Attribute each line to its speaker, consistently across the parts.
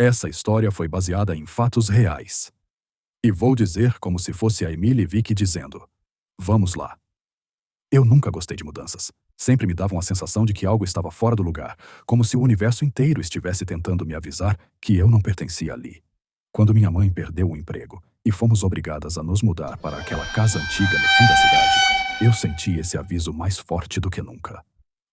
Speaker 1: Essa história foi baseada em fatos reais. E vou dizer como se fosse a Emily Vick dizendo: vamos lá. Eu nunca gostei de mudanças. Sempre me davam a sensação de que algo estava fora do lugar, como se o universo inteiro estivesse tentando me avisar que eu não pertencia ali. Quando minha mãe perdeu o emprego e fomos obrigadas a nos mudar para aquela casa antiga no fim da cidade, eu senti esse aviso mais forte do que nunca.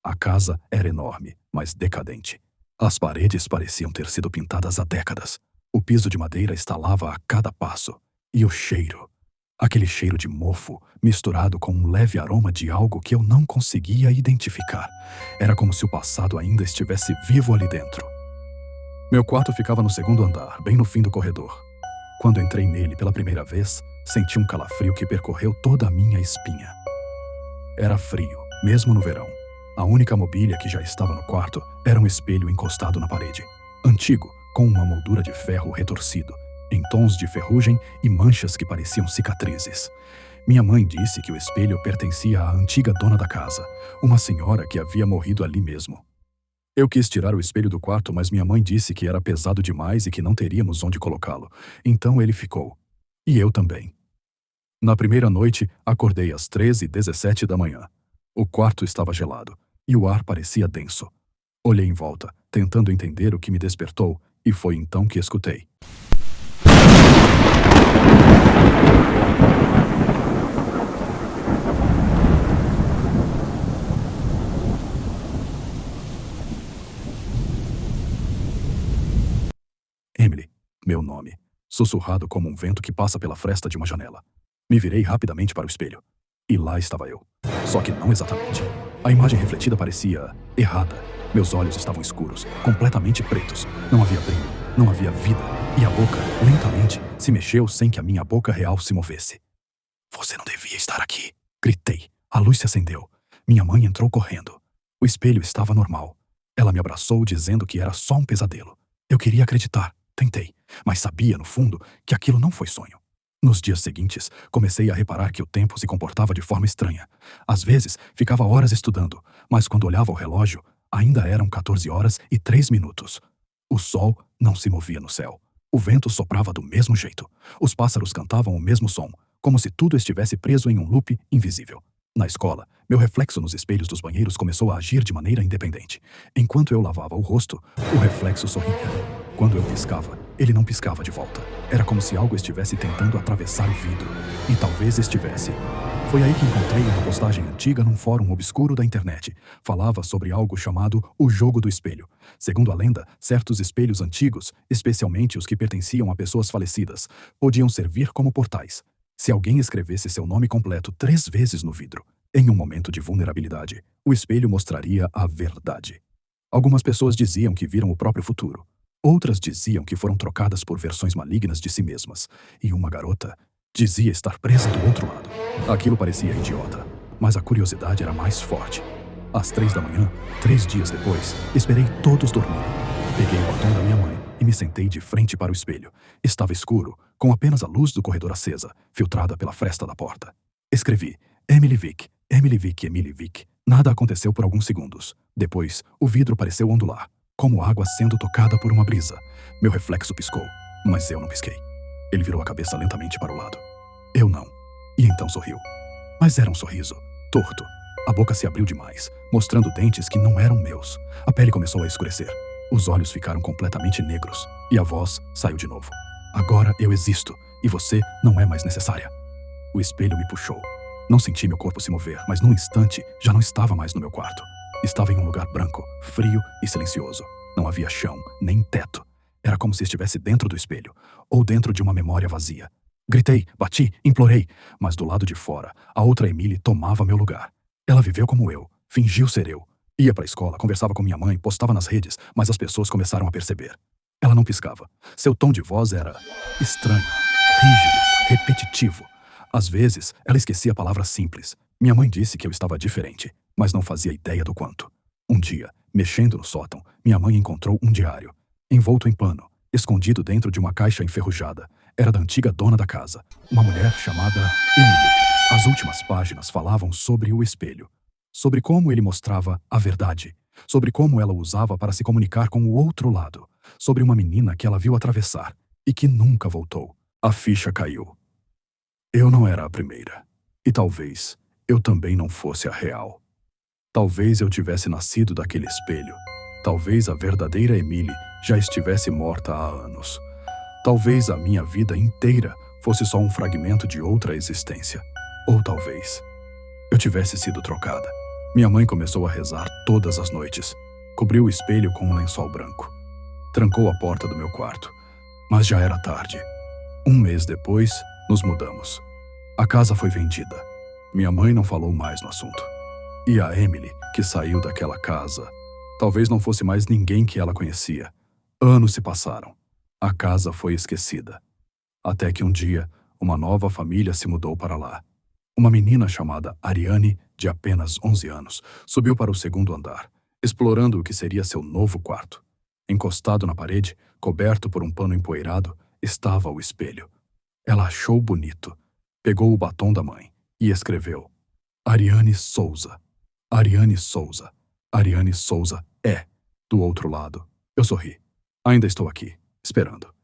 Speaker 1: A casa era enorme, mas decadente. As paredes pareciam ter sido pintadas há décadas. O piso de madeira estalava a cada passo. E o cheiro. Aquele cheiro de mofo, misturado com um leve aroma de algo que eu não conseguia identificar. Era como se o passado ainda estivesse vivo ali dentro. Meu quarto ficava no segundo andar, bem no fim do corredor. Quando entrei nele pela primeira vez, senti um calafrio que percorreu toda a minha espinha. Era frio, mesmo no verão. A única mobília que já estava no quarto era um espelho encostado na parede. Antigo, com uma moldura de ferro retorcido, em tons de ferrugem e manchas que pareciam cicatrizes. Minha mãe disse que o espelho pertencia à antiga dona da casa, uma senhora que havia morrido ali mesmo. Eu quis tirar o espelho do quarto, mas minha mãe disse que era pesado demais e que não teríamos onde colocá-lo. Então ele ficou. E eu também. Na primeira noite, acordei às 13h17 da manhã. O quarto estava gelado e o ar parecia denso. Olhei em volta, tentando entender o que me despertou, e foi então que escutei. Emily, meu nome, sussurrado como um vento que passa pela fresta de uma janela. Me virei rapidamente para o espelho. E lá estava eu. Só que não exatamente. A imagem refletida parecia errada. Meus olhos estavam escuros, completamente pretos. Não havia brilho, não havia vida. E a boca, lentamente, se mexeu sem que a minha boca real se movesse. Você não devia estar aqui, gritei. A luz se acendeu. Minha mãe entrou correndo. O espelho estava normal. Ela me abraçou dizendo que era só um pesadelo. Eu queria acreditar, tentei, mas sabia, no fundo, que aquilo não foi sonho. Nos dias seguintes, comecei a reparar que o tempo se comportava de forma estranha. Às vezes, ficava horas estudando, mas quando olhava o relógio, ainda eram 14h03. O sol não se movia no céu. O vento soprava do mesmo jeito. Os pássaros cantavam o mesmo som, como se tudo estivesse preso em um loop invisível. Na escola, meu reflexo nos espelhos dos banheiros começou a agir de maneira independente. Enquanto eu lavava o rosto, o reflexo sorria. Quando eu piscava, ele não piscava de volta. Era como se algo estivesse tentando atravessar o vidro. E talvez estivesse. Foi aí que encontrei uma postagem antiga num fórum obscuro da internet. Falava sobre algo chamado o jogo do espelho. Segundo a lenda, certos espelhos antigos, especialmente os que pertenciam a pessoas falecidas, podiam servir como portais. Se alguém escrevesse seu nome completo 3 vezes no vidro, em um momento de vulnerabilidade, o espelho mostraria a verdade. Algumas pessoas diziam que viram o próprio futuro. Outras diziam que foram trocadas por versões malignas de si mesmas. E uma garota dizia estar presa do outro lado. Aquilo parecia idiota, mas a curiosidade era mais forte. Às 3 da manhã, 3 dias depois, esperei todos dormirem. Peguei o batom da minha mãe e me sentei de frente para o espelho. Estava escuro, com apenas a luz do corredor acesa, filtrada pela fresta da porta. Escrevi: Emily Vick, Emily Vick, Emily Vick. Nada aconteceu por alguns segundos. Depois, o vidro pareceu ondular, como água sendo tocada por uma brisa. Meu reflexo piscou, mas eu não pisquei. Ele virou a cabeça lentamente para o lado. Eu não. E então sorriu. Mas era um sorriso torto. A boca se abriu demais, mostrando dentes que não eram meus. A pele começou a escurecer. Os olhos ficaram completamente negros. E a voz saiu de novo. Agora eu existo, e você não é mais necessária. O espelho me puxou. Não senti meu corpo se mover, mas num instante já não estava mais no meu quarto. Estava em um lugar branco, frio e silencioso. Não havia chão, nem teto. Era como se estivesse dentro do espelho, ou dentro de uma memória vazia. Gritei, bati, implorei, mas do lado de fora, a outra Emily tomava meu lugar. Ela viveu como eu, fingiu ser eu. Ia para a escola, conversava com minha mãe, postava nas redes, mas as pessoas começaram a perceber. Ela não piscava. Seu tom de voz era estranho, rígido, repetitivo. Às vezes, ela esquecia palavras simples. Minha mãe disse que eu estava diferente, mas não fazia ideia do quanto. Um dia, mexendo no sótão, minha mãe encontrou um diário, envolto em pano, escondido dentro de uma caixa enferrujada. Era da antiga dona da casa, uma mulher chamada Emily. As últimas páginas falavam sobre o espelho, sobre como ele mostrava a verdade, sobre como ela o usava para se comunicar com o outro lado, sobre uma menina que ela viu atravessar e que nunca voltou. A ficha caiu. Eu não era a primeira. E talvez eu também não fosse a real. Talvez eu tivesse nascido daquele espelho. Talvez a verdadeira Emily já estivesse morta há anos. Talvez a minha vida inteira fosse só um fragmento de outra existência. Ou talvez eu tivesse sido trocada. Minha mãe começou a rezar todas as noites. Cobriu o espelho com um lençol branco. Trancou a porta do meu quarto. Mas já era tarde. Um mês depois, nos mudamos. A casa foi vendida. Minha mãe não falou mais no assunto. E a Emily, que saiu daquela casa, talvez não fosse mais ninguém que ela conhecia. Anos se passaram. A casa foi esquecida. Até que um dia, uma nova família se mudou para lá. Uma menina chamada Ariane, de apenas 11 anos, subiu para o segundo andar, explorando o que seria seu novo quarto. Encostado na parede, coberto por um pano empoeirado, estava o espelho. Ela achou bonito. Pegou o batom da mãe e escreveu: Ariane Souza. Ariane Souza. Ariane Souza é. Do outro lado, eu sorri. Ainda estou aqui, esperando.